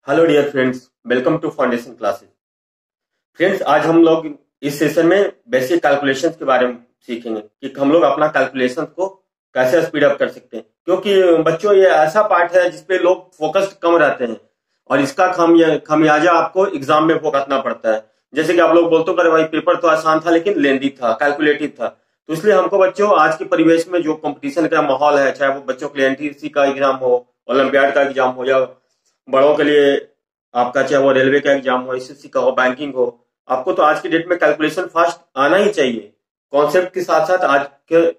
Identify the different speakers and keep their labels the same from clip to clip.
Speaker 1: Hello dear friends, welcome to foundation classes. Friends, आज हम लोग इस सेशन में बेसिक कैलकुलेशंस के बारे में सीखेंगे कि हम लोग अपना कैलकुलेशन को कैसे स्पीड अप कर सकते हैं। क्योंकि बच्चों, ये ऐसा पार्ट है जिसपे लोग फोकस्ड कम रहते हैं और इसका खमियाजा आपको एग्जाम में भुगतना पड़ता है। जैसे कि आप लोग बोलते हो, अरे भाई पेपर तो आसान था लेकिन लेंदी था, कैलकुलेटिव था। तो इसलिए हमको बच्चों आज के परिवेश में जो कंपटीशन का माहौल है, चाहे वो बच्चों के लिए एनटीसी का एग्जाम हो, ओलंपियाड का एग्जाम हो, या बड़ों के लिए आपका चाहे वो रेलवे का एग्जाम हो, एसएससी का हो, बैंकिंग हो, आपको तो आज की डेट में कैलकुलेशन फास्ट आना ही चाहिए। कॉन्सेप्ट के साथ साथ आज के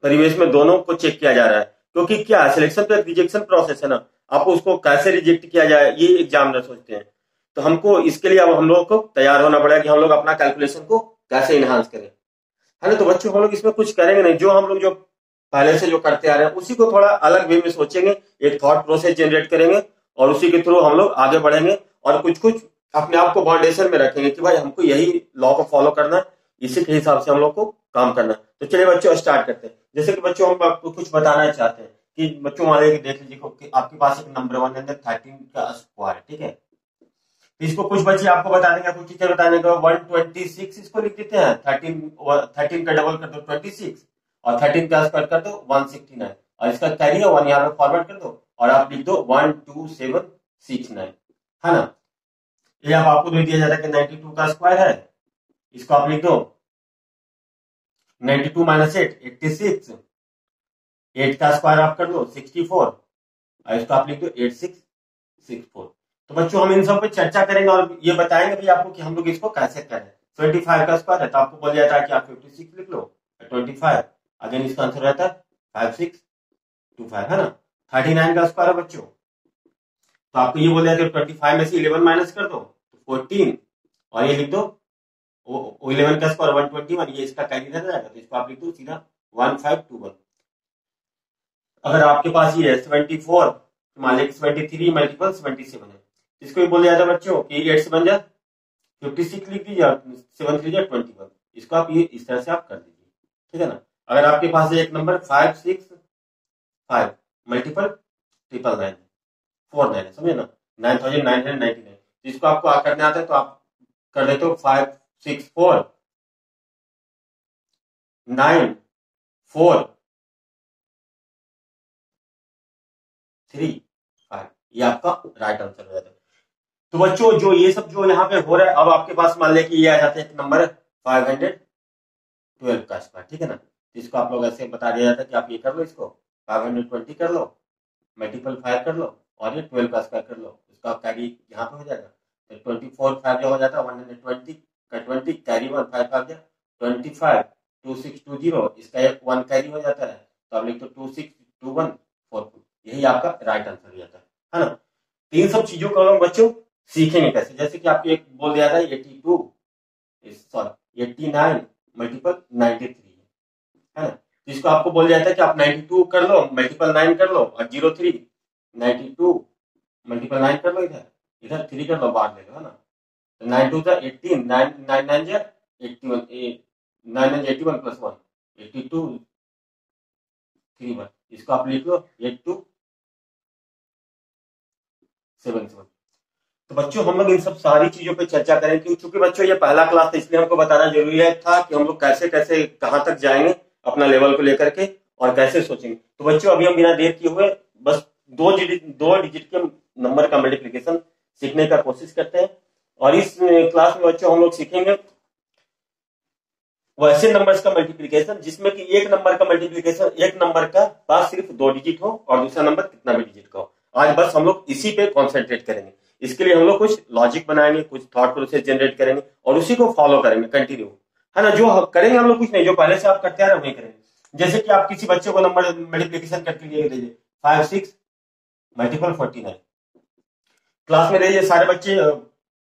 Speaker 1: परिवेश में दोनों को चेक किया जा रहा है। क्योंकि क्या है, सिलेक्शन तो एक रिजेक्शन प्रोसेस है ना। आपको उसको कैसे रिजेक्ट किया जाए ये एग्जामिनर सोचते हैं। तो हमको इसके लिए अब हम लोग को तैयार होना पड़ेगा कि हम लोग अपना कैलकुलेशन को कैसे इनहांस करें, है ना। तो बच्चों, हम लोग इसमें कुछ करेंगे नहीं, जो हम लोग जो पहले से जो करते आ रहे हैं उसी को थोड़ा अलग वे में सोचेंगे, एक थॉट प्रोसेस जनरेट करेंगे और उसी के थ्रू हम लोग आगे बढ़ेंगे। और कुछ कुछ अपने आप को फाउंडेशन में रखेंगे कि भाई हमको यही लॉ को फॉलो करना है, इसी के हिसाब से हम लोग को काम करना है। तो चलिए बच्चों, स्टार्ट करते हैं। जैसे कि बच्चों, हम आपको कुछ बताना चाहते हैं कि बच्चों मान लीजिए, देख लीजिए कि आपके पास एक नंबर 113 का स्क्वायर, ठीक है। तो इसको कुछ बच्चे आपको बता देंगे, कुछ टीचर बता देंगे 126, इसको लिख देते हैं 13 का डबल कर दो 26 और 13 का स्क्वायर कर दो 169 और इसका कैरी है 1 यहाँ पे फॉरवर्ड कर दो और आप लिख दो 12769, है ना। ये अब आपको दे दिया जाता है कि 92 का स्क्वायर है, इसको आप लिख दो 92 माइनस 8 86, 8 का स्क्वायर आप कर दो 64 और इसको आप लिख दो 8664। तो बच्चों, हम इन सब पे चर्चा करेंगे और ये बताएंगे भी आपको कि हम लोग इसको कैसे करें। 25 का स्क्वायर है तो आपको बोल जाता है कि आप 56 लिख लो 25, अगेन इसका आंसर रहता है 5625, है ना। 39 का स्क्वायर है बच्चों, तो आपको ये बोल दिया कि 25 में से 11 माइनस कर दो तो 14 और ये लिख दो 11 का स्क्वायर 121, ये इसका कैरी रह जाएगा तो इसको आप लिख दो सीधा 1521। अगर आपके पास ये है 74, मान लीजिए 73 मल्टीपल 77 है, इसको भी बोल दिया था बच्चों कि 8 से बन जाए 56 लिख दीजिए, 7 3 21, इसको आप ये इस तरह से आप कर दीजिए, ठीक है ना। अगर आपके पास एक नंबर 565 मल्टीपल 999 49 है, समझे ना, 9999, जिसको आपको करने आता है तो आप कर देते हो 564 9 4 3 5, ये आपका राइट आंसर हो जाता है। तो बच्चों, जो ये सब जो यहाँ पे हो रहा है, अब आपके पास मान लें कि ये आ जाता है एक नंबर 512 का स्क्वायर, ठीक है ना। इसको आप लोग ऐसे बता दिया जाता है कि आप ये कर लो, इसको 520 कर लो, मल्टीपल 5 कर लो और ये 12 का स्क्वायर कर लो, इसका कैरी यहाँ पे हो जाएगा। तो 24 5 जो हो जाता है 120 का 20 कैरी 1 5 5 25 2620, इसका एक 1 कैरी हो जाता है तो आप लिख दो 262144, यही आपका राइट आंसर हो जाता है ना। तो इन सब चीजों को हम बच्चों सीखेंगे कैसे। जैसे कि आपको एक बोल दिया था 82 सॉरी 89 मल्टीपल 93 है ना। तो इसको आपको बोल जाता है कि आप 92 कर लो मल्टीपल 9 कर लो और 03 92 मल्टीपल 9 कर लो, इधर इधर 3 कर लो, बाहर ले लो, है ना। तो 9 2 18 9 9 9 जा 81 9 9 81 प्लस 1 82 31, इसको आप लिख लो 8277। तो बच्चों, हम लोग इन सब सारी चीजों पे चर्चा करें क्योंकि बच्चों ये पहला क्लास था, इसलिए हमको बताना जरूरी था कि हम लोग कैसे कैसे कहां तक जाएंगे अपना लेवल को लेकर के और कैसे सोचेंगे। तो बच्चों, अभी हम बिना देर किए हुए बस दो डिजिट के नंबर का मल्टीप्लीकेशन सीखने का कोशिश करते हैं। और इस क्लास में बच्चों हम लोग सीखेंगे वैसे नंबर्स का मल्टीप्लीकेशन जिसमें कि एक नंबर का मल्टीप्लीकेशन एक नंबर का पास सिर्फ 2 डिजिट हो और दूसरा नंबर कितना भी डिजिट का हो। आज बस हम लोग इसी पे कॉन्सेंट्रेट करेंगे। इसके लिए हम लोग कुछ लॉजिक बनाएंगे, कुछ थॉट प्रोसेस जनरेट करेंगे और उसी को फॉलो करेंगे कंटिन्यू, है ना। जो करेंगे हम लोग कुछ नहीं, जो पहले से आप करते आ रहे वही करेंगे। जैसे कि आप किसी बच्चे को नंबर मल्टीप्लीकेशन करके लिए दीजिए 5 6 मल्टीपल 49, क्लास में दीजिए, सारे बच्चे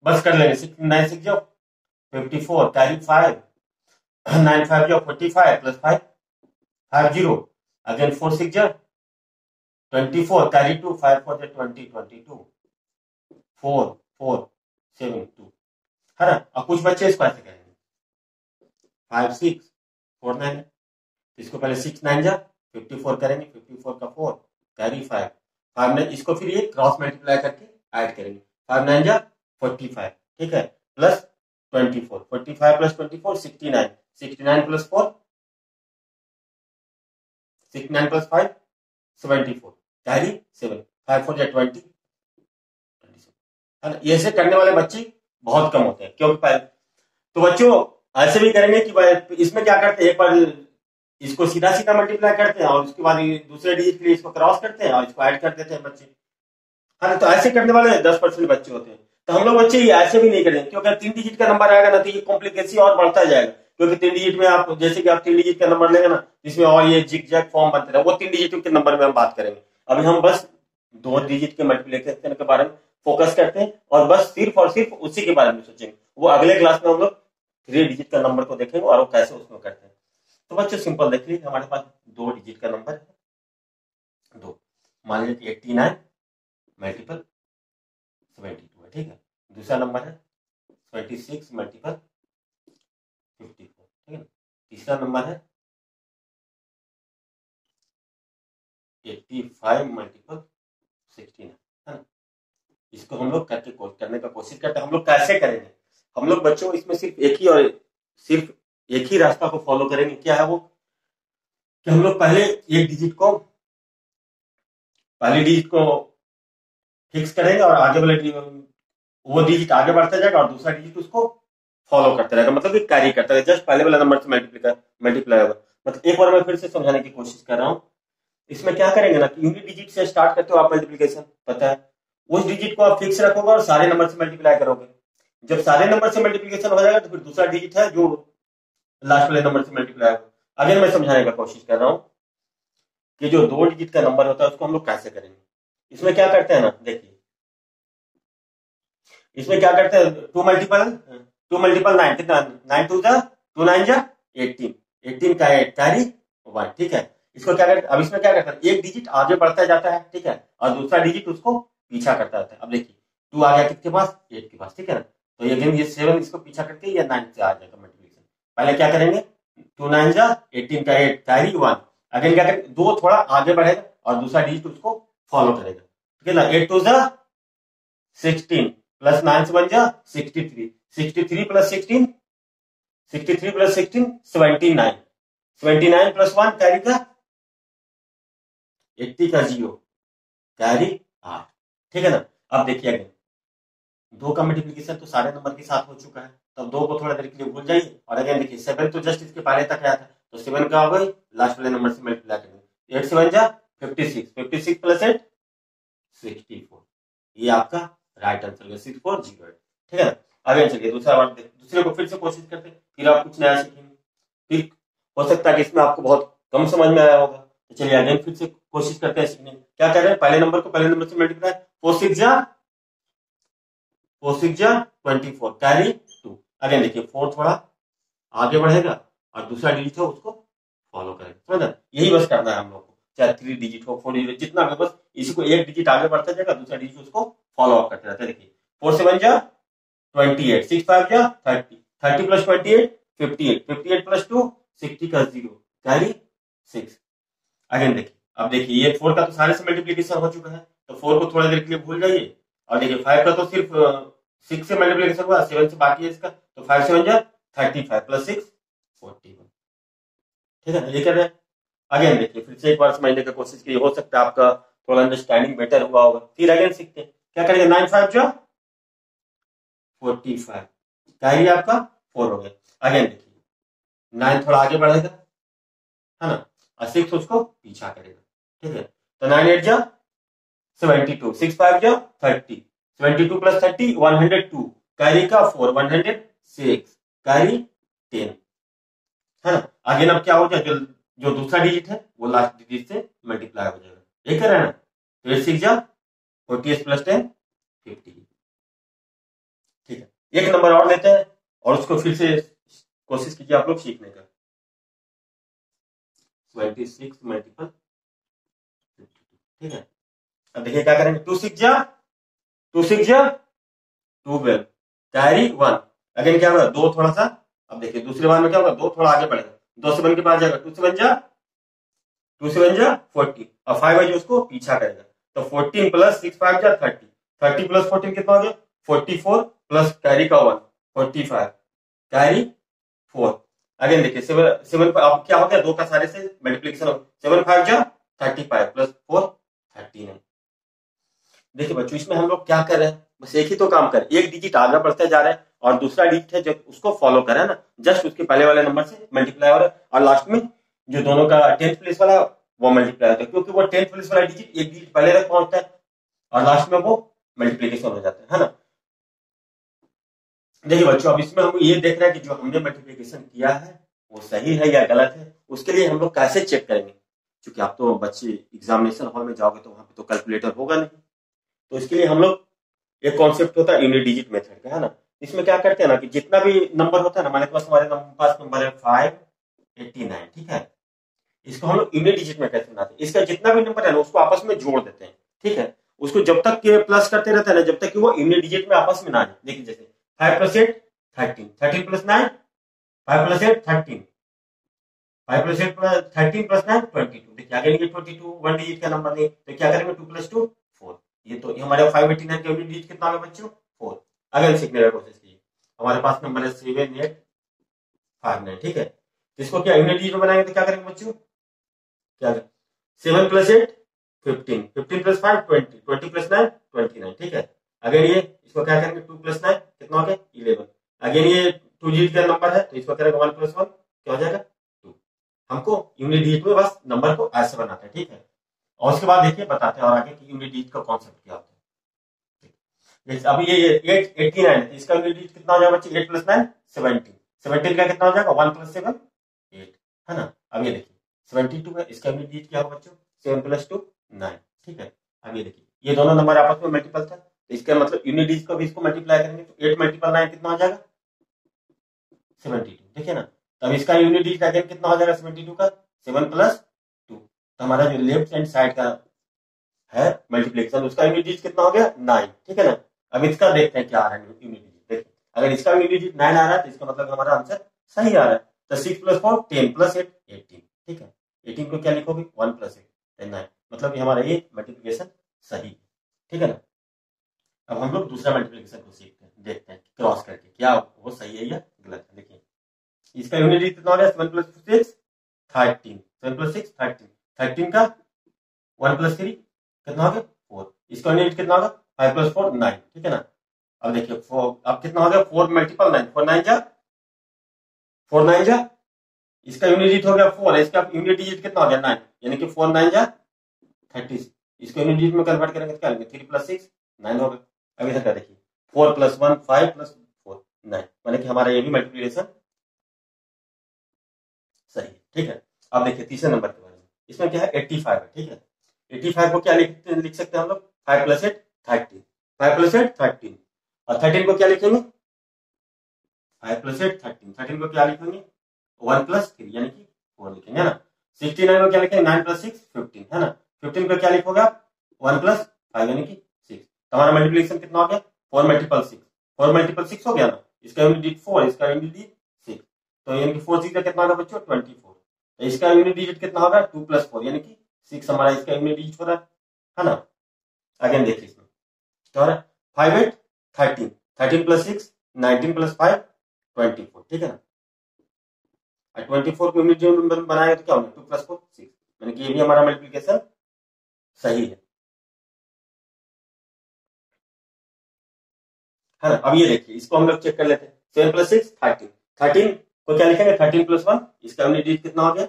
Speaker 1: बस कर लेंगे 6 9 6 जाओ 54 कैरी 5 9 5 जाओ 45 प्लस 5 50 अगेन 4 6 जाओ 24 कैरी 2 5 4 20 22 4 4 7 2, है ना। अब कुछ बच्चे इसको ऐसे करेंगे 5 6 4 9, इसको पहले 6 9 जा 54 करेंगे 54 का 4 कैरी 5 5 ने इसको फिर ये क्रॉस मल्टीप्लाई करके ऐड करेंगे। 5 9 जा 45, ठीक है, plus 24, 45 plus 24 69, 69 plus 4 69 plus 5 74, carry 7, 5 4 जा 20, है ना। ऐसे करने वाले बच्चे बहुत कम होते हैं, क्योंकि पहले तो बच्चों ऐसे भी करेंगे कि इसमें क्या करते हैं, एक बार इसको सीधा सीधा मल्टीप्लाई करते हैं और उसके बाद दूसरे डिजिट के लिए इसको क्रॉस करते हैं और इसको ऐड कर देते हैं बच्चे, है ना। तो ऐसे करने वाले 10% बच्चे होते हैं। तो हम लोग बच्चे ऐसे भी नहीं करेंगे, क्योंकि 3 डिजिट का नंबर आएगा ना तो ये कॉम्प्लिकेसी और बढ़ता जाएगा, क्योंकि 3 डिजिट में आप जैसे कि आप 3 डिजिट का नंबर लेंगे ना, जिसमें और ये जिग जैग फॉर्म बनते हैं, वो 3 डिजिट के नंबर में हम बात करेंगे। अभी हम बस 2 डिजिट के मल्टीप्लिकेशन के बारे में फोकस करते हैं और बस सिर्फ और सिर्फ उसी के बारे में सोचेंगे। वो अगले क्लास में हम लोग 3 डिजिट का नंबर को देखेंगे और वो कैसे उसमें करते हैं। तो बच्चों सिंपल देख लीजिए, हमारे पास 2 डिजिट का नंबर है 2, मान लीजिए 89 मल्टीपल 72 है, ठीक है। दूसरा नंबर है 26 मल्टीपल 54, ठीक है। तीसरा नंबर है 85 मल्टीपल 16, है ना। इसको हम लोग करने का कोशिश करते हैं। हम लोग कैसे करेंगे, हम लोग बच्चों इसमें सिर्फ एक ही रास्ता को फॉलो करेंगे। क्या है वो, कि हम लोग पहले डिजिट को फिक्स करेंगे और आगे वाले वो डिजिट आगे बढ़ता जाएगा और दूसरा डिजिट उसको फॉलो करता रहेगा, मतलब कि कैरी करता रहेगा, जस्ट पहले वाला नंबर से मल्टीप्लाई होगा। मतलब एक बार मैं फिर से समझाने की कोशिश कर रहा हूँ। इसमें क्या करेंगे ना कि यूनिट डिजिट से स्टार्ट करते हो आप मल्टीप्लिकेशन, पता है, उस डिजिट को आप फिक्स रखोगे और सारे नंबर से मल्टीप्लाई करोगे। जब सारे नंबर से मल्टीप्लिकेशन हो जाएगा तो फिर दूसरा डिजिट है जो लास्ट वाले नंबर से मल्टीप्लाई होगा। अगेन मैं समझाने का कोशिश कर रहा हूँ कि जो 2 डिजिट का नंबर होता है उसको हम लोग कैसे करेंगे। इसमें क्या करते हैं ना, देखिए इसमें क्या करते हैं, 2 मल्टीपल 9, कितना 9 2 जा 2 9 जा 18, 18 का कैरी 1, ठीक है। इसको क्या करते हैं, अब इसमें क्या करते हैं, एक डिजिट आगे बढ़ता जाता है, ठीक है, और दूसरा डिजिट उसको पीछा करता रहता है। अब देखिए 2 आ गया किसके पास, 8 के पास, ठीक है ना। तो ये 7 इसको पीछा करके ये 9 से आ जाएगा मल्टीप्लिकेशन। पहले क्या करेंगे, 2 9 जा 18 का 8 कैरी 1, अगेन क्या करेंगे, 2 थोड़ा आगे बढ़ेगा और दूसरा डिजिट उसको फॉलो करेगा, ठीक है ना। 8 2 जा 16 प्लस 9 से बन जा 63, 63 प्लस 16 79, 79 प्लस 1 कैरी का 80 का 0 कैरी 8, ठीक है ना। अब देखिए अगेन 2 का मल्टीप्लिकेशन तो सारे नंबर के साथ हो चुका है, तब 2 को थोड़ा देर के लिए भूल जाइए। और अगेन देखिए 7 तो जस्ट इसके पहले तक आया था, तो 7 का हो गई लास्ट वाले नंबर से मल्टीप्लाई करेंगे। 8 से बन जा 56, 56 प्लस 8 64, ये आपका राइट आंसर है 6408, ठीक है ना। अगेन चलिए दूसरे को फिर से कोशिश करते हैं, फिर आप कुछ नया सीखेंगे। फिर हो सकता है कि इसमें आपको बहुत कम समझ में आया होगा, तो चलिए अगेन फिर से कोशिश करते हैं सीखने की। क्या कर रहे हैं, पहले नंबर को पहले नंबर से मल्टीप्लाई, 4 6 जा 24 कैरी 2। अगेन देखिए 4 थोड़ा आगे बढ़ेगा और दूसरा डिजिट है उसको फॉलो करेगा, समझ। यही बस करना है हम लोग को, चाहे 3 डिजिट हो 4 डिजिट जितना भी, बस इसी को एक डिजिट आगे बढ़ता जाएगा, दूसरा डिजिट उसको फॉलो अप करते रहता है। देखिए 4 से बन जा 28, 6 5 जा 30, 30 प्लस 28 58, 58 प्लस 2 60 का 0 कैरी 6। अगेन देखिए, अब देखिए ये 4 का तो सारे से मल्टीप्लिकेशन हो चुका है, तो 4 को थोड़ा देर के लिए भूल जाइए। और देखिए 5 का तो सिर्फ 6 से मल्टीप्लिकेशन हुआ, 7 से बाकी है इसका, तो 5 से बन जा 35 प्लस 6 41, ठीक है। ये कर रहे हैं। अगेन देखिए फिर से एक बार समझने की कोशिश की, हो सकता है आपका थोड़ा अंडरस्टैंडिंग बेटर हुआ होगा। फिर अगेन सीखते हैं, क्या करेंगे, 9 5 जो 45 कैरी आपका 4 हो गया। अगेन देखिए 9 थोड़ा आगे बढ़ेगा, है ना, और 6 उसको पीछा करेगा, ठीक है। तो 9 8 जा 72, 6 5 जा 30, 72 प्लस 30 102 कैरी का 4 106 कैरी 10, है ना। अगेन अब क्या हो जाएगा, जो दूसरा डिजिट है वो लास्ट डिजिट से मल्टीप्लाई हो जाएगा, ये कर रहे हैं ना। तो 8 6 जा 48 प्लस 10 50, ठीक है। एक नंबर और लेते हैं और उसको फिर से कोशिश कीजिए आप लोग सीखने का। 26 मल्टीपल 52, ठीक है। अब देखिए क्या करेंगे, 2 6 जा 12 कैरी 1। अगेन क्या होगा, 2 थोड़ा सा, अब देखिए दूसरे बार में क्या होगा, 2 थोड़ा आगे बढ़ेगा, 2 से बन के पास जाएगा, 2 से बन जा 40 और 5 है जो उसको पीछा करेगा, तो 14 प्लस 6 5 जा 30, 30 प्लस 14 कितना हो गया 44 प्लस कैरी का 1 45 कैरी 4। अगेन देखिए 7 अब क्या हो गया, दो का सारे से मल्टीप्लीकेशन हो, 7 5 जा 35 प्लस 4 39। देखिए बच्चों इसमें हम लोग क्या कर रहे हैं, बस एक ही तो काम कर, एक डिजिट आगे बढ़ते जा रहे हैं और दूसरा डिजिट है जो उसको फॉलो करें ना, जस्ट उसके पहले वाले नंबर से मल्टीप्लाई हो रहा है और लास्ट में जो दोनों का 10th प्लेस वाला वो मल्टीप्लाई होता है, क्योंकि वो 10th प्लेस वाला डिजिट एक डिजिट पहले तक पहुंचता है और लास्ट में वो मल्टीप्लीकेशन हो जाता है ना। देखिए बच्चों अब इसमें हम ये देख रहे हैं कि जो हमने मल्टीप्लीकेशन किया है वो सही है या गलत है। उसके लिए हम लोग कैसे चेक करेंगे, क्योंकि आप तो बच्चे एग्जामिनेशन हॉल में जाओगे तो वहां पे तो कैलकुलेटर होगा नहीं, तो इसके लिए हम लोग एक कॉन्सेप्ट होता है यूनिट डिजिट मेथड का, है ना। इसमें क्या करते हैं ना कि जितना भी नंबर होता है ना, हमारे पास नंबर है 589, ठीक है, इसको हम लोग यूनिट डिजिट में कैसे बनाते हैं, इसका जितना भी नंबर है ना उसको आपस में जोड़ देते हैं, ठीक है, उसको जब तक प्लस करते रहते हैं ना जब तक कि वो यूनिट डिजिट में आपस में ना जाए। देखिए जैसे 5 plus 8 13, 13 plus 9 5 plus 8 13, 5 plus 8 plus 13 plus 9 22। देखिए आगे नहीं 22 वन डिजिट का नंबर नहीं, तो क्या करेंगे 2 प्लस 2 4। ये तो हमारे 589 का यूनिट डिजिट कितना होगा बच्चों 4। अगर सीखने का कोशिश कीजिए, हमारे पास नंबर है 7859, ठीक है, इसको क्या यूनिट डिजिट में बनाएंगे तो क्या करेंगे बच्चों, क्या 7 प्लस 8 15, 15 प्लस 5 20, 20 प्लस 9 29, ठीक है। अगर ये इसको क्या करेंगे 2 प्लस 9 कितना हो गया 11। अगर ये 2 डिजिट का नंबर है तो इसको करेंगे 1 प्लस 1 क्या हो जाएगा 2। हमको यूनिट डिजिट में बस नंबर को ऐसे बनाते हैं, ठीक है, और उसके बाद देखिए बताते हैं और आगे की यूनिट डिजिट का कॉन्सेप्ट क्या होता है। अब ये 89 है, इसका यूनिट डिजिट कितना हो जाएगा बच्चे 8 प्लस 9 17, 17 का कितना हो जाएगा 1 प्लस 7 8, है ना। अब ये देखिए 72 है, इसका यूनिट डिजिट क्या होगा बच्चों 7 प्लस 2 9, ठीक है। अब ये देखिए ये दोनों नंबर आपस में मल्टीपल था, तो इसका मतलब यूनिट डिजिट को भी इसको मल्टीप्लाई करेंगे तो 8 मल्टीपल 9 कितना हो जाएगा 72, देखिए ना। तब इसका यूनिट डिजिट अगेन कितना हो जाएगा 72 का 7 प्लस 2, तो हमारा जो लेफ्ट हैंड साइड का है मल्टीप्लिकेशन उसका यूनिट डिजिट कितना हो गया 9, ठीक है ना। अब इसका देखते हैं क्या आ रहा है यूनिट डिजिट। देखिए अगर इसका यूनिट डिजिट 9 आ रहा है तो इसका मतलब हमारा आंसर सही आ रहा है। तो 6 प्लस 4 10 प्लस 8 18, ठीक है, 18 को क्या लिखोगे 1 प्लस 8 9, मतलब हमारा ये मल्टीप्लिकेशन सही है, ठीक है ना। अब हम लोग दूसरा मल्टीप्लिकेशन को सीखते हैं, देखते हैं क्रॉस करके क्या वो सही है या गलत है। देखिए इसका यूनिट डिजिट कितना हो गया 7 प्लस 6 13, 7 प्लस 6 13, 13 का 1 प्लस 3 कितना हो गया 4, इसका यूनिट डिजिट कितना होगा 5 प्लस 4 9, ठीक है ना। अब देखिए 4 अब कितना हो गया 4 मल्टीपल 9 4 9 जा 4 9 जा, इसका यूनिट डिजिट हो गया 4, इसका यूनिट डिजिट कितना हो गया 9, यानी कि 4 9 जा 30, इसको यूनिट डिजिट में कन्वर्ट करेंगे तो क्या लेंगे 3 प्लस 6 9 हो गया। अब इधर क्या देखिए 4 प्लस 1 5 प्लस 4 9, माने कि हमारा ये भी मल्टीप्लिकेशन सही है, ठीक है। अब देखिए तीसरे नंबर के बारे में, इसमें क्या है 85 है, ठीक है। 85 को क्या लिख सकते हैं हम लोग 5 प्लस 8 13, 5 प्लस 8 13, और 13 को क्या लिखेंगे 5 प्लस 8 13, 13 को क्या लिखेंगे 1 प्लस 3 यानी कि 4 लिखेंगे, है ना। 69 को क्या लिखेंगे 9 प्लस 6 15, है ना। 15 को क्या लिखोगे आप 1 प्लस 5 यानी कि 6, हमारा मल्टीप्लिकेशन कितना हो गया 4 मल्टीपल 6, 4 मल्टीपल 6 हो गया ना, इसका यूनिट डिजिट 4, इसका यूनिट डिजिट 6, तो यानी कि 4 6 का कितना होगा बच्चों 24, तो इसका यूनिट डिजिट कितना होगा 2 प्लस 4 यानी कि 6 हमारा इसका यूनिट डिजिट हो रहा है ना। अगेन देखिए इसमें क्या हो रहा है 5 8 13, 13 प्लस 6 19 प्लस 5 24, ठीक है ना। 24 को यूनिट जो बनाएगा तो क्या होगा 2 प्लस 4 6, यानी कि ये भी हमारा मल्टीप्लिकेशन सही है ना। अब ये देखिए इसको हम लोग चेक कर लेते हैं 7 प्लस 6 13, 13 को क्या लिखेंगे 13 प्लस 1, इसका यूनिट डिजिट कितना हो गया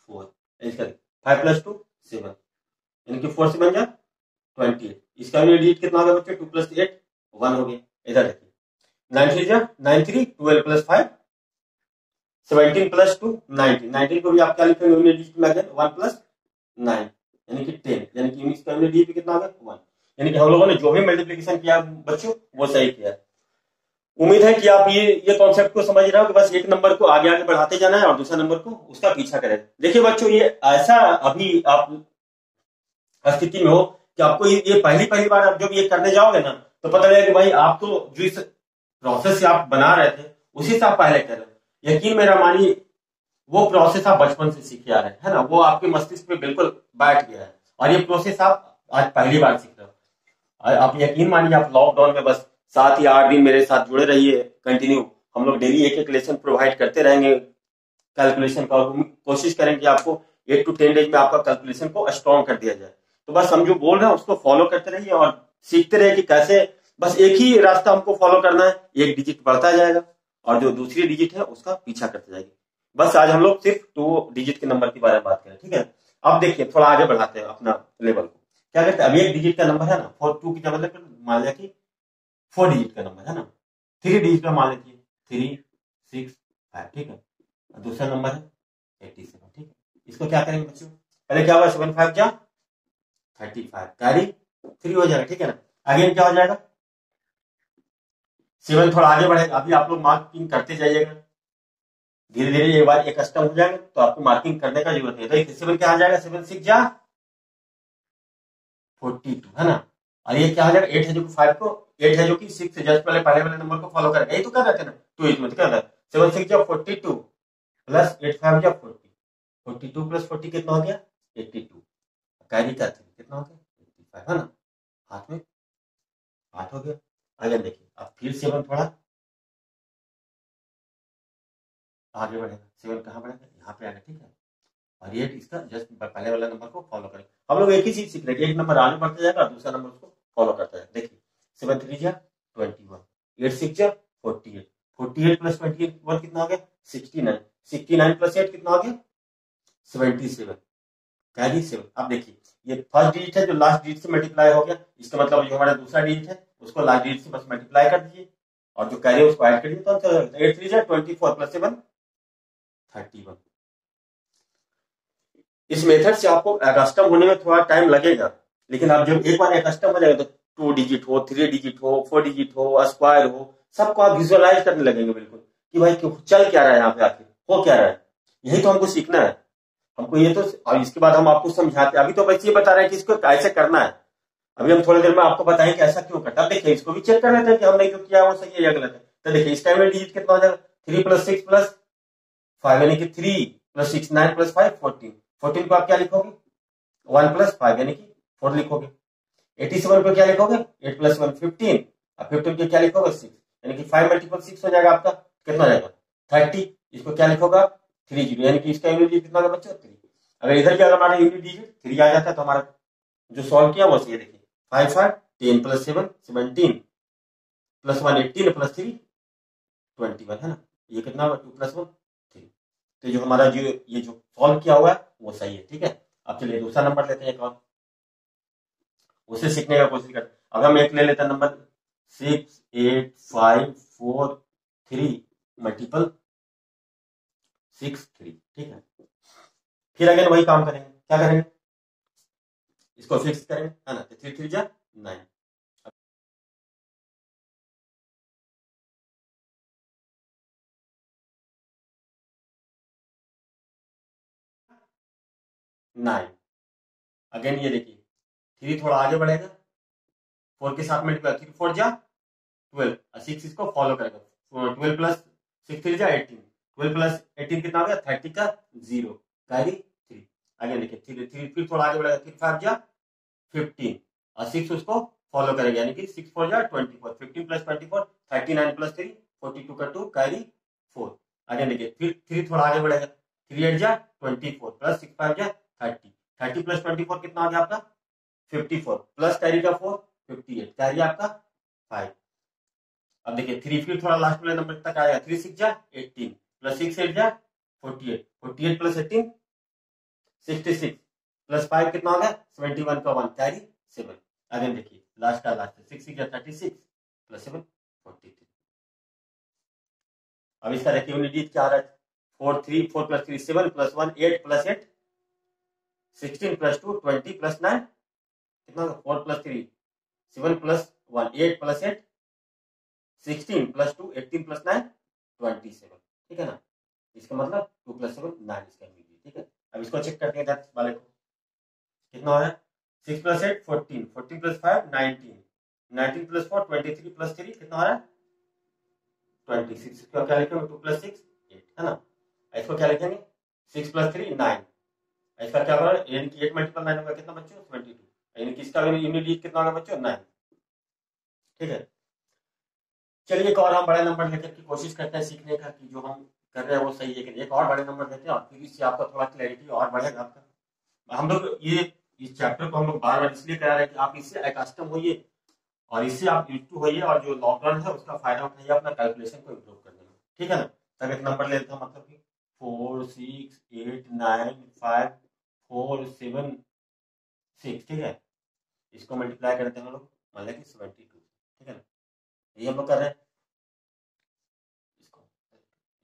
Speaker 1: 4, इसका 5 प्लस 2 7, यानी कि 4 से बन जा 28, इसका यूनिट डिजिट कितना हो गया बच्चे 2 प्लस 8 1 हो गया। इधर देखिए 9 3 जा 9 3 12 प्लस 5 17 प्लस 2 19, 19 को भी आप क्या लिखेंगे यूनिट डिजिट में अगेन 1 प्लस 9 यानी कि 10, यानी कि इसका यूनिट डिजिट कितना हो गया 1, यानी कि हम लोगों ने जो भी मल्टीप्लिकेशन किया बच्चों वो सही किया। उम्मीद है कि आप ये कॉन्सेप्ट को समझ रहे हो कि बस एक नंबर को आगे आगे बढ़ाते जाना है और दूसरा नंबर को उसका पीछा करें। देखिए बच्चों ये ऐसा अभी आप स्थिति में हो कि आपको ये पहली बार आप जब ये करने जाओगे ना तो पता लगेगा कि भाई आप तो जो इस प्रोसेस से आप बना रहे थे उसी से आप पहले कर रहे, यकीन मेरा मानिए वो प्रोसेस आप बचपन से सीखे आ रहे हैं, है ना, वो आपके मस्तिष्क में बिल्कुल बैठ गया है और ये प्रोसेस आप आज पहली बार सीख रहे हो। आप यकीन मानिए, आप लॉकडाउन में बस 7 या 8 दिन मेरे साथ जुड़े रहिए कंटिन्यू। हम लोग डेली एक एक लेसन प्रोवाइड करते रहेंगे कैलकुलेशन का, और कोशिश करेंगे कि आपको 8 to 10 डेज में आपका कैलकुलेशन को स्ट्रॉन्ग कर दिया जाए। तो बस हम जो बोल रहे हैं उसको फॉलो करते रहिए और सीखते रहिए कि कैसे, बस एक ही रास्ता हमको फॉलो करना है, एक डिजिट बढ़ता जाएगा और जो दूसरी डिजिट है उसका पीछा करते जाएगी। बस आज हम लोग सिर्फ 2 डिजिट के नंबर के बारे में बात करें, ठीक है। अब देखिए थोड़ा आगे बढ़ाते हैं अपना लेवल को। क्या करते हैं, अब एक डिजिट का नंबर है ना, 4 2 की जगह मान लिया कि 4 डिजिट का नंबर है ना, 3 डिजिट का मान लीजिए 3 6 5, ठीक है। दूसरा नंबर है 87, ठीक है। इसको क्या करेंगे बच्चों, पहले क्या हुआ 7 5 जा 35, कैरी 3 हो जाएगा, ठीक है ना। अगेन क्या हो जाएगा 7, थोड़ा आगे बढ़ेगा। अभी आप लोग मार्किंग करते जाइएगा, धीरे धीरे एक बार एक कस्टम हो जाएगा तो आपको मार्किंग करने का जरूरत नहीं। तो 7 क्या आ जाएगा, 7 6 जा 42, है ना। और ये क्या हो जाएगा 8 है जो कि 5 को, 8 है जो कि 6 से जस्ट पहले पहले वाले नंबर को फॉलो करेगा। यही तो कर रहे थे ना, तो इसमें तो क्या होता है 7 6 जा 42 प्लस 8 5 जा 40, 42 प्लस 40 कितना हो गया 82, कैरी का 3 कितना हो गया 85, है ना। हाथ में 8 हो गया। आगे देखिए अब फिर 7 थोड़ा आगे बढ़ेगा, 7 कहाँ बढ़ेगा यहाँ पे आएगा, ठीक है। और ये इसका जस्ट पहले वाला नंबर को फॉलो करें। हम लोग एक ही चीज सीख रहे हैं, एक नंबर आगे बढ़ता जाएगा दूसरा नंबर उसको फॉलो करता है। देखिए 7 3 जा 21, 8 6 जा 48, 48 प्लस 21 कितना हो गया 69, 69 प्लस 8 कितना हो गया 77, कैरी 7। अब देखिए ये फर्स्ट डिजिट है जो लास्ट डिजिट से मल्टीप्लाई हो गया, इसका मतलब जो हमारा दूसरा डिजिट है उसको लास्ट डिजिट से बस मल्टीप्लाई कर दीजिए और जो कैरी है उसको ऐड कर दीजिए, तो आंसर 8 3 जा 24 प्लस 7 31। इस मेथड से आपको अकस्टम होने में थोड़ा टाइम लगेगा, लेकिन आप जब एक बार अकस्टम हो जाएगा तो 2 डिजिट हो 3 डिजिट हो 4 डिजिट हो स्क्वायर हो सबको आप विजुअलाइज करने लगेंगे बिल्कुल कि भाई चल क्या रहा है यहाँ पे आके हो क्या रहा है। यही तो हमको सीखना है। हमको ये तो, और इसके बाद हम आपको समझाते, अभी तो बस ये बता रहे हैं कि इसको कैसे करना है। अभी हम थोड़ी देर में आपको बताएं कि ऐसा क्यों करता है। देखिए इसको भी चेक कर लेते हैं कि हमने जो किया वो सही है या गलत है। तो देखिए इस टाइम में डिजिट कितना हो जाएगा 3 प्लस 6 प्लस 5 यानी कि 3 प्लस 6 9 प्लस 5 14, 14 को आप क्या लिखोगे 1 प्लस 5 यानी कि 4 लिखोगे। 87 को क्या लिखोगे 8 प्लस 1 15, और 15 को क्या लिखोगे 6 यानी कि 5 मल्टीपल 6 हो जाएगा आपका, कितना हो जाएगा 30। इसको क्या लिखोगा 30 यानी कि इसका यूनिट कितना होगा बच्चों 3। अगर इधर क्या हमारा यूनिट डिजिट 3 आ जाता है तो हमारा जो सॉल्व किया वो सही। देखिए 5 5 10 प्लस 7 17 प्लस 1 18 प्लस 3 21, है ना। ये कितना होगा 2 प्लस 1 3। तो जो हमारा जो ये जो सॉल्व किया हुआ है वो सही है, ठीक है। अब चलिए दूसरा नंबर लेते हैं एक और, उसे सीखने का कोशिश करते हैं। अब हम एक ले लेते हैं नंबर 6 8 5 4 3 मल्टीपल 6 3, ठीक है। फिर अगेन वही काम करेंगे, क्या करेंगे इसको फिक्स करेंगे, है ना। तो 3 3 जा 9, 9। अगेन ये देखिए 3 थोड़ा आगे बढ़ेगा 4 के साथ मल्टीप्लाई, 3 4 जा 12 और 6 इसको फॉलो करेगा। 12 प्लस 6 3 जा 18, 12 प्लस 18 कितना हो गया 30 का 0, कैरी 3। आगे देखिए 3 फिर थोड़ा आगे बढ़ेगा 3 5 जा 15 और 6 उसको फॉलो करेगा यानी कि 6 4 जा 24, 15 प्लस 24 39 प्लस 3 42 का 2 कैरी 4। आगे देखिए फिर 3 थोड़ा आगे बढ़ेगा 3 8 जा 24 प्लस 6 5 जा 30, 30 प्लस 24 कितना हो गया आपका 54 प्लस कैरी का 4 58, कैरी आपका 5। अब देखिए 3 फिर थोड़ा लास्ट वाले नंबर तक आएगा 3 6 जा 18 प्लस 6 8 जा 48, 48 प्लस 18 66 प्लस 5 कितना हो गया 71 का 1 कैरी 7। अगेन देखिए लास्ट का लास्ट 6 6 जा 36 प्लस 7 43। अब इसका देखिए यूनिट क्या आ रहा है 4 3 4 plus 3 7 plus 1 8 plus 8 16 plus 2 20 plus 9 कितना 4 plus 3 7 plus 1 8 plus 8 16 plus 2 18 plus 9 27, ठीक है ना। इसका मतलब 2 प्लस 7 9 इसका यूनिट, ठीक है। अब इसको चेक करते हैं वाले को कितना हो रहा है 6 प्लस 8 14, 14 प्लस 5 19, 19 प्लस 4 23 प्लस 3 कितना हो रहा है 26। इसको क्या लिखेंगे 2 प्लस 6 8, है ना। इसको क्या लिखेंगे 6 प्लस 3 9, इसका क्या होगा यानी कि 8 मल्टीपल 9 होगा कितना बच्चों 22, यानी कि इसका यूनिट कितना होगा बच्चों 9। ठीक है, चलिए एक और हम बड़े नंबर लेकर की कोशिश करते हैं सीखने का कि जो हम कर रहे हैं वो सही है कि नहीं। एक और बड़े नंबर देते हैं और फिर इससे आपका थोड़ा क्लैरिटी और बढ़ेगा आपका। हम लोग ये इस चैप्टर को हम लोग बार बार इसलिए करा रहे हैं कि आप इससे अकस्टम होइए और इससे आप यूज टू होइए और जो लॉकडाउन है उसका फायदा उठाइए अपना कैलकुलेशन को इम्प्रूव करने में। ठीक है ना। तब एक नंबर ले लेता हूँ, मतलब कि 4 6 8 9 5 4 7 6, ठीक है। इसको मल्टीप्लाई करते हैं हम लोग, मान लिया कि 72, ठीक है ना। ये हम लोग कर रहे हैं, इसको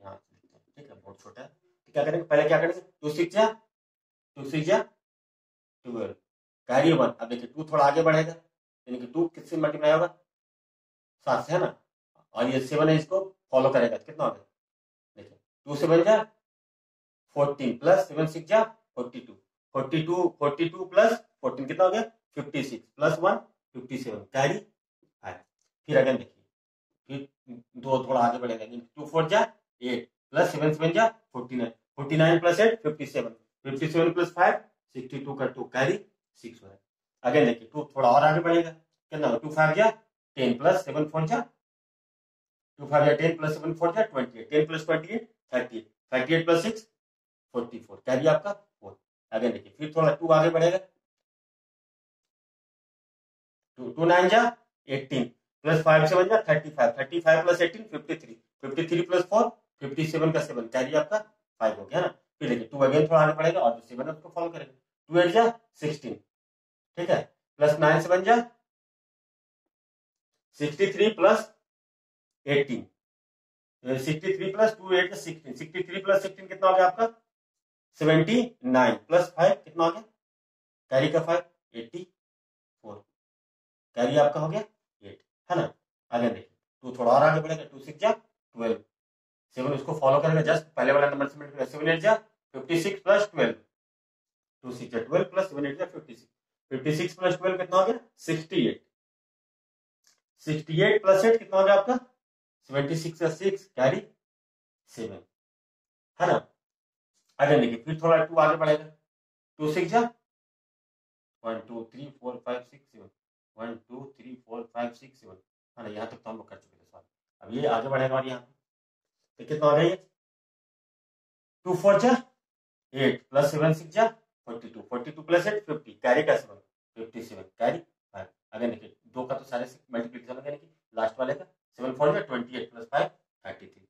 Speaker 1: यहाँ से लिखते हैं, ठीक है, बहुत छोटा है। तो क्या करेंगे, पहले क्या करेंगे, 2 6 जा 12, कैरी 1। अब देखिए 2 थोड़ा आगे बढ़ेगा, यानी कि 2 किससे मल्टीप्लाई होगा, 7 से, है ना। और ये 7 है, इसको फॉलो करेगा, तो कितना होगा, देखिए 2 से बन जाए 14 प्लस 7 6 जा 42, 42 प्लस 14 कितना हो गया, 56 प्लस 1 57, कैरी 5। फिर अगेन देखिए, फिर 2 थोड़ा आगे बढ़ेगा, 2 4 जा 8 प्लस 7 7 जा 49, 49 प्लस 8 57, 57 प्लस 5 62 का 2 कैरी 6 हो रहा है। अगेन देखिए 2 थोड़ा और आगे बढ़ेगा, कितना होगा, 2 5 जा 10 प्लस 7 4 जा 2 5 जा 10 प्लस 7 4 जा 28, 10 प्लस 28 38, 38 प्लस 6 44, कैरी आपका 4। अगेन देखिए फिर थोड़ा 2 आगे बढ़ेगा, 2 9 जा 18 प्लस 5 7 जा 35, 35 प्लस 18 53, 53 प्लस 4 57 का 7, कैरी आपका 5 हो गया ना। फिर देखिए 2 अगेन थोड़ा आगे बढ़ेगा और जो 7 है उसको फॉलो करेगा, 2 8 जा 16, ठीक है, प्लस 9 7 जा 63 प्लस 18, 63 प्लस 2 8 जा 16, 63 प्लस 16 कितना हो गया आपका 79 प्लस 5 कितना हो गया, कैरी का 5 84, कैरी आपका हो गया 8, है ना। आगे देखिए 2 थोड़ा और आगे बढ़ेगा, 2 6 जा 12, 7 उसको फॉलो करेगा, जस्ट पहले वाला नंबर से मल्टीप्लाई, 7 8 जा 56 प्लस 12, 2 6 जा 12 प्लस 7 8 जा 56, 56 प्लस 12 कितना हो गया 68, 68 प्लस 8 कितना हो गया आपका 76 का 6, कैरी 7, है ना। आगे देखिए फिर थोड़ा 2 आगे बढ़ेगा, 2 6 जा 1 2 3 4 5 6 7, 1 2 3 4 5 6 7, है ना। यहाँ तक तो हम लोग कर चुके थे सॉल्व। अब ये आगे बढ़ेगा और यहाँ तो कितना हो गया ये 2 4 जा 8 प्लस 7 6 जा 42, 42 प्लस 8 50, कैरी का 7 57, कैरी 5। अगर देखिए 2 का तो सारे मल्टीप्लिकेशन हो गया, लास्ट वाले का 7 4 जा 28 प्लस 5 33।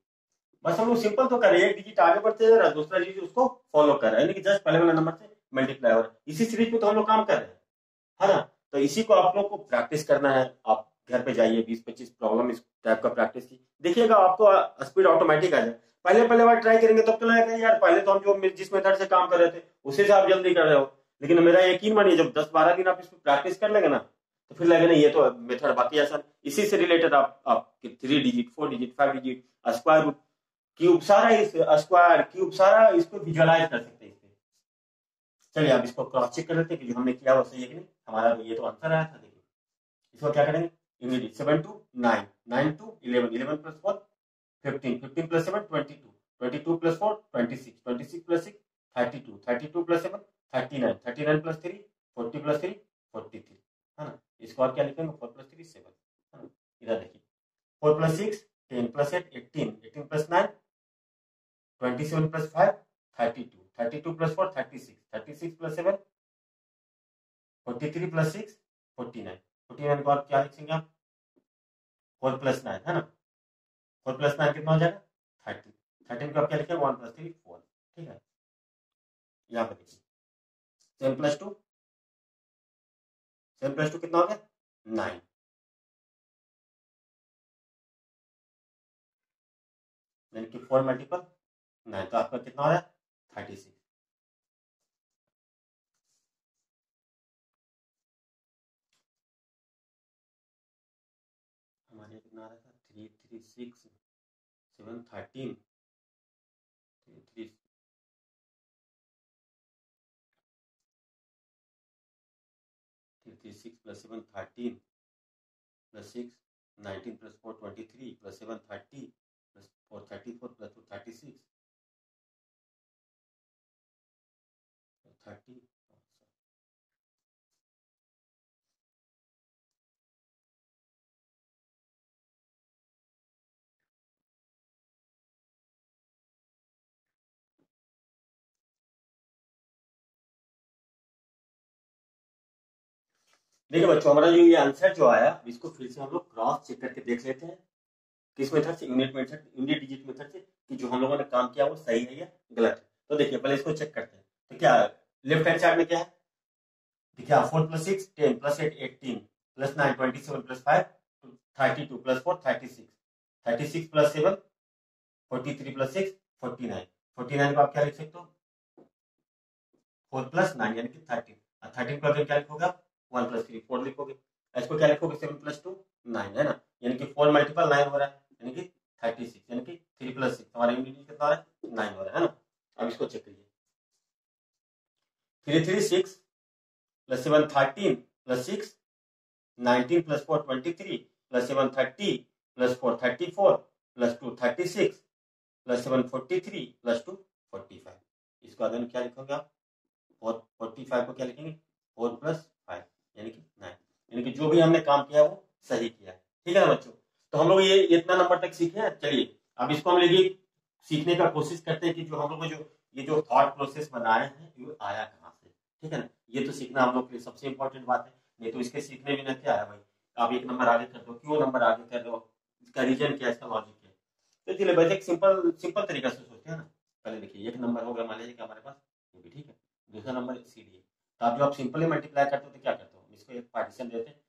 Speaker 1: बस हम लोग सिंपल तो कर रहे हैं, एक डिजिट आगे बढ़ते जा रहा है, दूसरा डिजिट उसको फॉलो कर रहा है, यानी कि जस्ट पहले वाला नंबर से मल्टीप्लाई हो रहा है। इसी सीरीज में तो हम लोग काम कर रहे हैं, है ना। तो इसी को आप लोग को प्रैक्टिस करना है। आप घर पे जाइए 20-25 प्रॉब्लम इस टाइप का प्रैक्टिस की देखिएगा, आपको स्पीड ऑटोमेटिक आ जाए। पहले पहले बार ट्राई करेंगे तब तो लगेगा यार पहले तो हम जो जिस मेथड से काम कर रहे थे उसी से आप जल्दी कर रहे हो, लेकिन मेरा यकीन मानिए जब 10-12 दिन आप इस पर प्रैक्टिस कर लेंगे ना तो फिर लगेगा नहीं ये तो मेथड बाकी आसान। इसी से रिलेटेड आप 3 digit 4 digit 5 digit square root cube सारा इस स्क्वायर क्यूब सारा इसको विजुअलाइज कर सकते हैं। चलिए आप इसको क्रॉस चेक कर लेते हैं कि जो हमने किया वो सही है कि नहीं। हमारा ये तो आंसर आया था, देखिए इसको क्या करेंगे, immediate 7 to 9 9 to 11 11 plus 4 15 15 plus 7 22 22 plus 4 26 26 plus 6 32 32 plus 7 39 39 plus 3 40 plus 3 43, है ना। इसको और क्या लिखेंगे 4 प्लस 3 7, है ना। इधर देखिए 4 plus 6 10 plus 8 18 18 plus 9 27 plus 5 32 32 plus 4 36 36 plus 7 43 plus 6 49 49 को आप क्या लिखेंगे आप 4 प्लस 9, है ना। 4 प्लस 9 कितना हो जाएगा 30, 13 को आप क्या लिखेंगे 1 प्लस 3 4, ठीक है। यहाँ पे देखिए 7 प्लस 2 7 प्लस 2 कितना हो गया 9, यानी कि 4 मल्टीपल 9 तो आपका कितना हो रहा है 36। हमारे कितना आ रहा था 3 3 6 7 13 3 3 3 3 6 plus 7 13 plus 6 19 plus 4 23 plus 7 30 plus 4 34 plus 2 36 30 देखिए बच्चों, हमारा जो ये आंसर जो आया, इसको फिर से हम लोग क्रॉस चेक करके देख लेते हैं किस मेथड से, unit method, unit digit method से, कि जो हम लोगों ने काम किया वो सही है या गलत है। तो देखिए पहले इसको चेक करते हैं। तो क्या लेफ्ट हैंड साइड में क्या है, देखिए 4 + 6 10 + 8 18 + 9 27 + 5 32 + 4 36 36 + 7 43 + 6 49 49 को आप क्या लिख सकते हो, 4 + 9 यानी कि 13 13 को अगर क्या लिखोगे आप 1 + 3 4 लिखोगे, इसको क्या लिखोगे 7 + 2 9 है ना, यानी कि 4 × 9 हो रहा है, यानी कि 36, यानी कि 3 + 6 हमारा यूनिट कितना हो रहा है 9 हो रहा है ना। अब इसको चेक करिए, 3 3 6 + 7 13 + 6 19 + 4 23 + 7 30 + 4 34 + 2 36 + 7 43 + 2 45। इसको अगर क्या लिखोगे आप 45 को क्या लिखेंगे 4 + 5 यानी कि 9, यानी कि जो भी हमने काम किया वो सही किया है। ठीक है ना बच्चों, तो हम लोग ये इतना नंबर तक सीखे हैं। चलिए अब इसको हम लेके सीखने का कोशिश करते हैं कि जो हम लोग जो ये जो थॉट प्रोसेस बनाए हैं ये आया कहाँ से। ठीक है ना, ये तो सीखना हम लोग के लिए सबसे इंपॉर्टेंट बात है, नहीं तो इसके सीखने बिना क्या है भाई, आप एक नंबर आगे कर दो, क्यों नंबर आगे कर दो, इसका रीजन क्या है, इसका लॉजिक क्या है। तो चलिए बस एक सिंपल सिंपल तरीका से सोचते हैं ना। पहले देखिए एक नंबर होगा मान लीजिए कि हमारे पास, ये भी ठीक है, दूसरा नंबर सी डी है। तो आप जो आप सिंपली मल्टीप्लाई करते हो तो क्या करते हो, इसको एक पार्टीशन देते हैं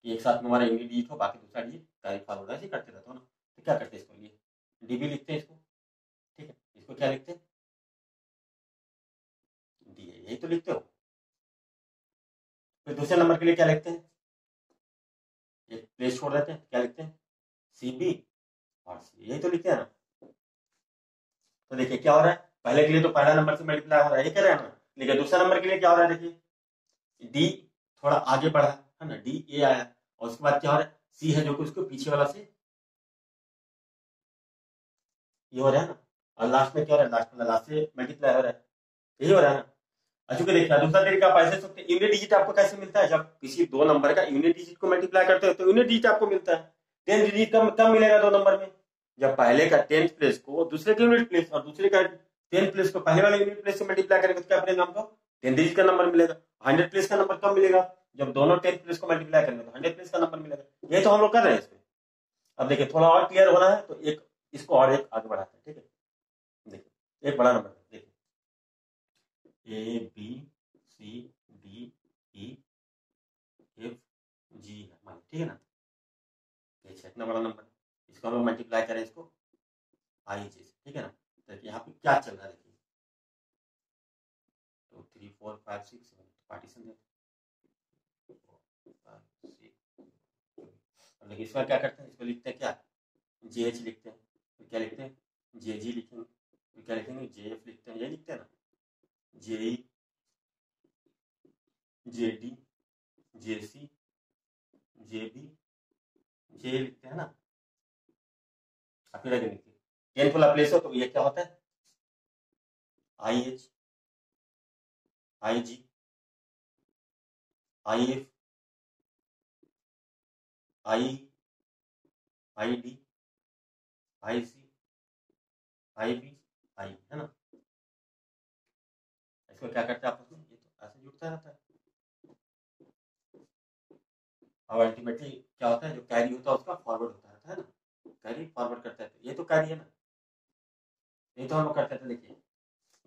Speaker 1: कि एक साथ में हमारा यूनिट डिजिट हो, बाकी दूसरा डिजिट कैरी फॉरवर्ड ऐसे करते रहते हो ना। तो क्या करते हैं इसको लिए डी भी लिखते हैं इसको, ठीक है, इसको क्या लिखते हैं डी है, यही तो लिखते हो। फिर दूसरे नंबर के लिए क्या लिखते हैं, एक प्लेस छोड़ देते हैं, क्या लिखते हैं सी बी और सी, यही तो लिखते हैं ना। तो देखिए क्या हो रहा है, पहले के लिए तो पहला नंबर से मल्टीप्लाई हो रहा है, ये कह रहे हैं ना, लेकिन दूसरा नंबर के लिए क्या हो रहा है, देखिए डी थोड़ा आगे बढ़ा है ना, डी ए आया और उसके बाद क्या हो रहा है सी है जो कि उसको पीछे वाला से ये हो रहा है ना, और लास्ट में क्या हो रहा है, लास्ट से मल्टीप्लाई हो रहा है, यही हो रहा है ना। अच्छा देखिए दूसरा तरीका आप ऐसे सोचते हैं, यूनिट डिजिट आपको कैसे मिलता है, जब किसी दो नंबर का यूनिट डिजिट को मल्टीप्लाई करते हो तो यूनिट डिजिट आपको मिलता है। 10 डिजिट कम कम मिलेगा दो नंबर में, जब पहले का 10th प्लेस को दूसरे के यूनिट प्लेस और दूसरे का 10th प्लेस को पहले वाले यूनिट प्लेस से मल्टीप्लाई करेंगे तो क्या मिलेगा हमको 10 डिजिट का नंबर मिलेगा। 100 प्लेस का नंबर कम मिलेगा, जब दोनों 10th प्लेस को मल्टीप्लाई करेंगे तो 100 प्लेस का नंबर मिलेगा। ये तो हम लोग कर रहे हैं इसमें। अब देखिए थोड़ा और क्लियर होना है तो एक इसको और एक आगे बढ़ाते हैं, ठीक है। देखिए एक बड़ा नंबर देखिए A B C D E F G है मान, ठीक है ना, ये इतना बड़ा नंबर, इसको हम लोग मल्टीप्लाई करें इसको आई जे से, ठीक है ना। तो यहाँ पे क्या चल रहा है देखिए, तो 3 4 5 6 7 पार्टीशन देते, देखिए इसमें क्या करते हैं, इसको लिखते हैं क्या जे एच लिखते हैं, तो क्या लिखते हैं जे जी लिखेंगे, तो क्या लिखेंगे जे एफ लिखते हैं, ये लिखते हैं ना, जे ई जे डी जे सी जे बी जे लिखते हैं ना। फिर आगे लिखिए 10th वाला प्लेस हो तो ये क्या होता है I H I G I F I I D I C I B I है ना। इसको क्या करते हैं आपस में, ये तो ऐसे जुड़ता रहता है और अल्टीमेटली क्या होता है जो कैरी होता है उसका फॉरवर्ड होता रहता है ना, कैरी फॉरवर्ड करता है, ये तो कैरी है ना, ये तो हम लोग करते थे। देखिए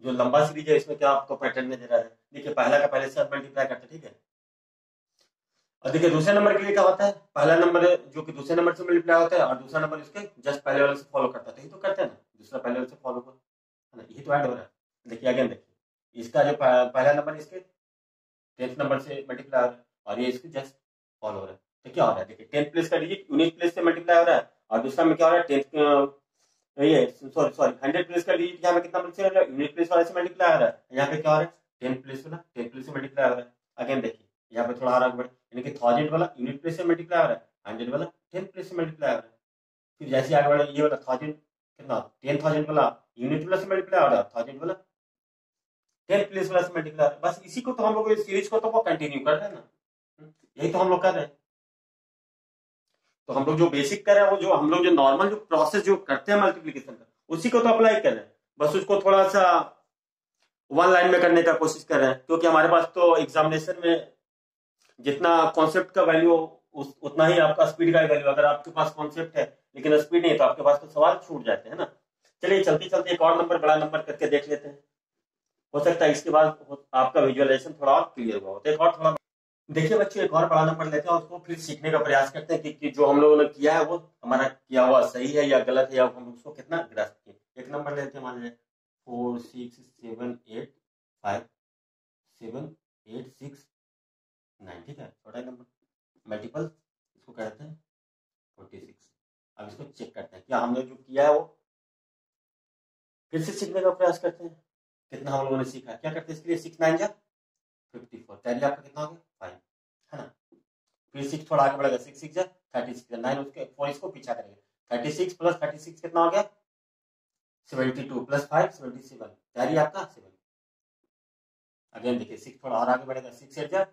Speaker 1: जो लंबा सीरीज है इसमें क्या आपको पैटर्न में दे रहा है, देखिए पहला का पहले से आप मल्टीप्लाई करते, ठीक है। और देखिए दूसरे नंबर के लिए क्या होता है, पहला नंबर जो कि दूसरे नंबर से मल्टीप्लाई होता है और दूसरा नंबर इसके जस्ट पहले वाले से फॉलो करता है, तो ये तो करते हैं ना, दूसरा पहले वाले से फॉलो कर है ना, ये तो ऐड हो रहा है। देखिए अगेन देखिए इसका जो पहला नंबर इसके 10th नंबर से मल्टीप्लाई हो रहा है और ये इसके जस्ट फॉलो हो रहा है, तो क्या हो रहा है देखिए 10th प्लेस का डिजिट यूनिट प्लेस से मल्टीप्लाई हो रहा है और दूसरा में क्या हो रहा है 10th ये सॉरी सॉरी 100 प्लेस का डिजिट यहाँ पे कितना मल्टीप्लाई हो रहा है यूनिट प्लेस वाले से मल्टीप्लाई हो रहा है, यहाँ पे क्या हो रहा है 10th प्लेस वाला 10th प्लेस से मल्टीप्लाई हो रहा है। अगेन देखिए यहाँ पे थोड़ा और आगे बढ़े, यानी कि 1000 वाला यूनिट प्लेस से मल्टीप्लाई हो रहा है, 100 वाला 10th प्लेस से मल्टीप्लाई हो रहा है। फिर जैसे आगे बढ़े ये वाला 1000 कितना 10,000 वाला यूनिट प्लेस से मल्टीप्लाई हो रहा है, 1000 वाला 10th प्लेस वाला से मल्टीप्लाई, बस इसी को तो हम लोग इस सीरीज को तो वो कंटिन्यू कर रहे हैं ना, यही तो हम लोग कर रहे हैं। तो हम लोग जो बेसिक कर रहे हैं वो जो हम लोग जो नॉर्मल जो प्रोसेस जो करते हैं मल्टीप्लीकेशन का उसी को तो अप्लाई कर रहे हैं, बस उसको थोड़ा सा वन लाइन में करने का कोशिश कर रहे हैं, क्योंकि हमारे पास तो एग्जामिनेशन में जितना कॉन्सेप्ट का वैल्यू उतना ही आपका स्पीड का वैल्यू। अगर आपके पास कॉन्सेप्ट है लेकिन स्पीड नहीं है तो आपके पास तो सवाल छूट जाते हैं ना। चलिए चलते चलते एक और नंबर, बड़ा नंबर करके देख लेते हैं। हो सकता है इसके बाद आपका विजुअलाइजेशन थोड़ा और क्लियर हुआ हो। तो एक और थोड़ा देखिए बच्चों, एक और बड़ा नंबर लेते हैं, उसको फिर सीखने का प्रयास करते हैं कि जो हम लोगों ने किया है वो हमारा किया हुआ सही है या गलत है, या हम उसको कितना ग्रास्प किए। एक नंबर लेते हैं, मान लीजिए 4 6 7 8 5 7 8 6 9, ठीक है, छोटा नंबर। मल्टीपल इसको कहते हैं 46। अब इसको चेक करते हैं क्या हमने जो किया है वो, फिर से सीखने का प्रयास करते हैं कितना हम लोगों ने सीखा। क्या करते हैं इसके लिए, 6 9 जा 54, कैरी आपका कितना हो गया 5, है ना। फिर 6 थोड़ा आगे बढ़ेगा, 6 6 जा 36, 9 उसके 4 इसको पीछा करेंगे, 36 प्लस 36 कितना हो गया 72 प्लस 5 77, कैरी आपका 7। अगेन देखिए 6 थोड़ा और आगे बढ़ेगा, 6 8 जा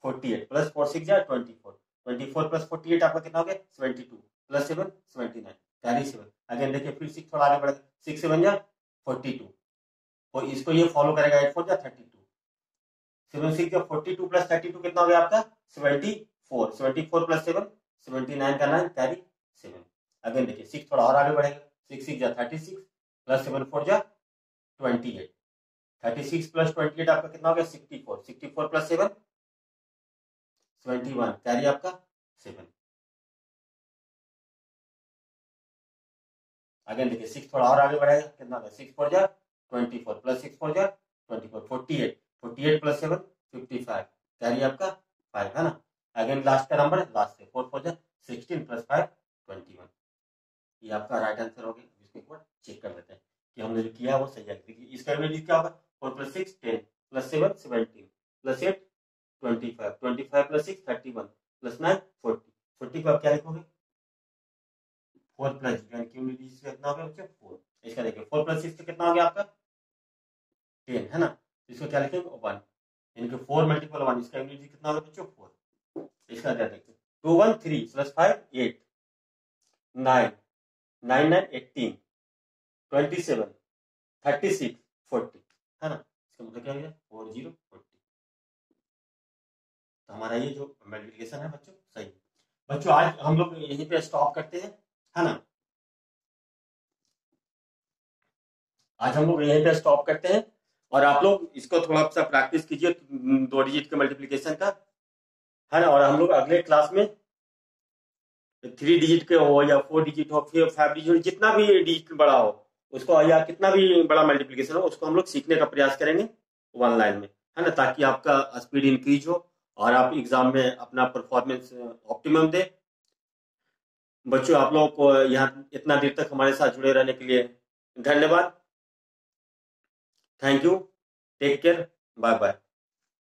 Speaker 1: 48 प्लस 4 6 जा 24, 24 प्लस 48 आपका कितना हो गया 72 प्लस 7 79, कैरी 7। अगेन देखिए फिर 6 थोड़ा आगे बढ़ेगा, 6 7 जा 42, और इसको ये फॉलो करेगा, 8 4 जा 32, 7 6 जा 42 प्लस 32 कितना हो गया आपका 74, 74 प्लस 7 79 का 9, कैरी 7। अगेन देखिए 6 थोड़ा और आगे बढ़ेगा, 6 6 जा 36 प्लस 7 4 जा 28, 36 प्लस 28 आपका कितना हो गया 64, 64 प्लस 7 21, कैरी आपका 7। अगेन देखिए 6 थोड़ा और आगे बढ़ेगा, कितना होगा 6 4 जा 24 प्लस 6 4 जा 24, 48, 48 प्लस 7 55, कैरी आपका 5, है ना। अगेन लास्ट का नंबर है, लास्ट से 4 4 जा 16 प्लस 5 21, ये आपका राइट आंसर हो गया। इसको एक बार चेक कर लेते हैं कि हमने जो किया वो सही है। देखिए इसका वैल्यू क्या होगा, 4 plus 6 10 plus 7 17 plus 8 25, 25 plus 6 31 plus 9 40, 40 को आप क्या लिखोगे 4 प्लस कितना हो गया बच्चों 4। इसका देखिए 4 प्लस 6 कितना हो गया आपका 10, है ना। इसको क्या लिखेंगे 1, यानी कि 4 मल्टीपल 1, इसका इंग्लिश कितना होगा बच्चों 4। इसका क्या देखते 2 1 3 प्लस 5 8 9 9 9 18 27 36 40, है ना। इसका मतलब क्या हो गया 4 0 40। तो हमारा ये जो मल्टीप्लिकेशन है बच्चों सही है। बच्चों आज हम लोग यहीं पे स्टॉप करते हैं, है ना। आज हम लोग यहीं पे स्टॉप करते हैं और आप लोग इसको थोड़ा सा प्रैक्टिस कीजिए 2 डिजिट के मल्टीप्लिकेशन का, है ना। और हम लोग अगले क्लास में 3 डिजिट के हो या 4 डिजिट हो, फिर 5 डिजिट हो, जितना भी डिजिट बड़ा हो उसको, या कितना भी बड़ा मल्टीप्लिकेशन हो उसको हम लोग सीखने का प्रयास करेंगे 1 लाइन में, है ना, ताकि आपका स्पीड इंक्रीज हो और आप एग्जाम में अपना परफॉर्मेंस ऑप्टिमम दे। बच्चों आप लोगों को यहाँ इतना देर तक हमारे साथ जुड़े रहने के लिए धन्यवाद। Thank you, take care, bye bye.